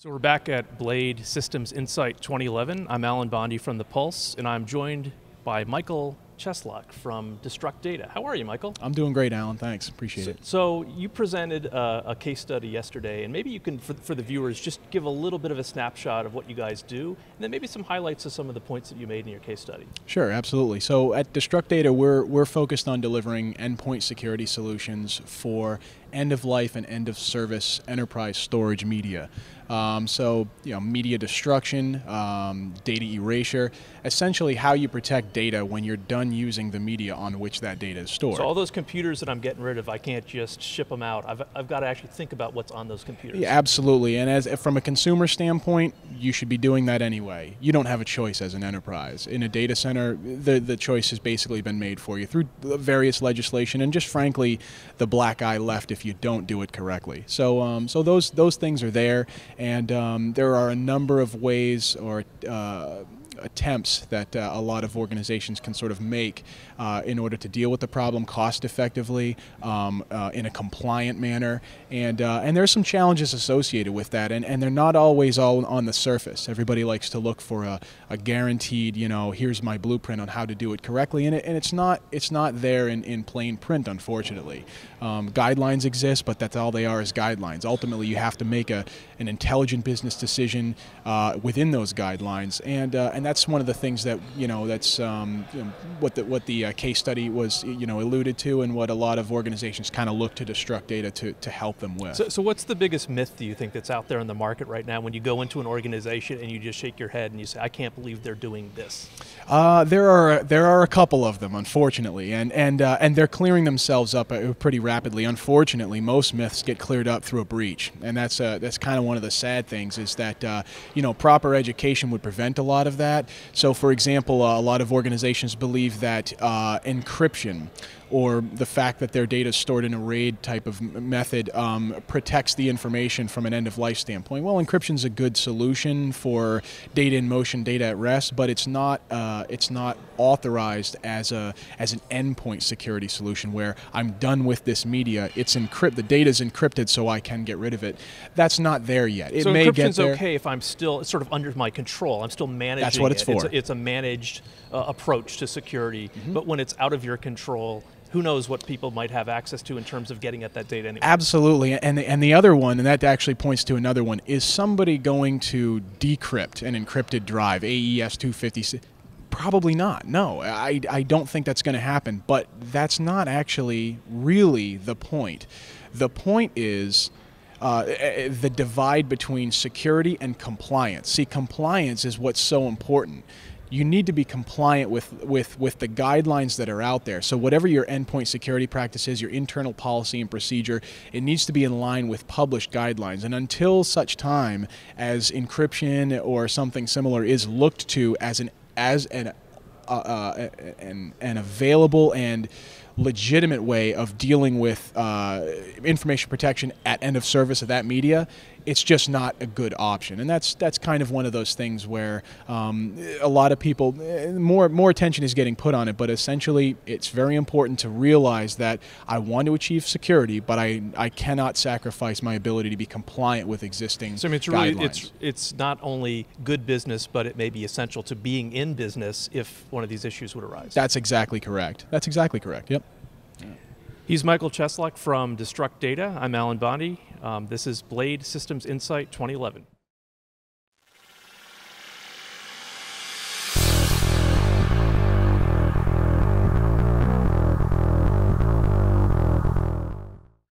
So we're back at Blade Systems Insight 2011. I'm Alan Bonde from The Pulse, and I'm joined by Michael Cheslock from Destruct Data. How are you, Michael? I'm doing great, Alan. Thanks. Appreciate it. So you presented a case study yesterday, and maybe you can, for the viewers, just give a little bit of a snapshot of what you guys do, and then maybe some highlights of some of the points that you made in your case study. Sure, absolutely. So at Destruct Data, we're focused on delivering endpoint security solutions for end-of-life and end-of-service enterprise storage media. Media destruction, data erasure, essentially how you protect data when you're done using the media on which that data is stored. So all those computers that I'm getting rid of, I can't just ship them out. I've got to actually think about what's on those computers. Yeah, absolutely. And from a consumer standpoint, you should be doing that anyway. You don't have a choice as an enterprise. In a data center, the choice has basically been made for you through various legislation and just frankly, the black eye left if you don't do it correctly. So those things are there, and there are a number of ways or attempts that a lot of organizations can sort of make in order to deal with the problem cost effectively, in a compliant manner, and there's some challenges associated with that, and they're not always all on the surface. Everybody likes to look for a guaranteed, here's my blueprint on how to do it correctly, and it's not there in plain print, unfortunately. Guidelines exist, but that's all they are, is guidelines. Ultimately, you have to make an intelligent business decision within those guidelines, and that's one of the things that that's what the case study was alluded to, and what a lot of organizations kind of look to Destruct Data to help them with. So what's the biggest myth, do you think, that's out there in the market right now when you go into an organization and you just shake your head and you say, I can't believe they're doing this? There are a couple of them, unfortunately, and they're clearing themselves up pretty rapidly. Unfortunately, most myths get cleared up through a breach, and that's kind of one of the sad things, is that proper education would prevent a lot of that. So, for example, a lot of organizations believe that encryption, or the fact that their data is stored in a RAID type of method, protects the information from an end-of-life standpoint. Well, encryption is a good solution for data in motion, data at rest, but it's not authorized as an endpoint security solution where I'm done with this media. The data is encrypted, so I can get rid of it. That's not there yet. It so may encryption's get there. Okay if I'm still sort of under my control. I'm still managing. That's what it's for. It's a managed approach to security. Mm-hmm. But when it's out of your control, who knows what people might have access to in terms of getting at that data anyway. Absolutely, and the other one, and that actually points to another one, is somebody going to decrypt an encrypted drive, AES 256? Probably not. No, I don't think that's going to happen, but that's not actually really the point. The point is the divide between security and compliance. See, compliance is what's so important. You need to be compliant with the guidelines that are out there. So whatever your endpoint security practice is, your internal policy and procedure, it needs to be in line with published guidelines. And until such time as encryption or something similar is looked to as an available and legitimate way of dealing with information protection at end of service of that media, it's just not a good option. And that's kind of one of those things where a lot of people, more attention is getting put on it, but essentially it's very important to realize that I want to achieve security, but I cannot sacrifice my ability to be compliant with existing guidelines. It's not only good business, but it may be essential to being in business if one of these issues would arise. That's exactly correct. That's exactly correct, yep. He's Michael Cheslock from Destruct Data. I'm Alan Bonde. This is Blade Systems Insight 2011.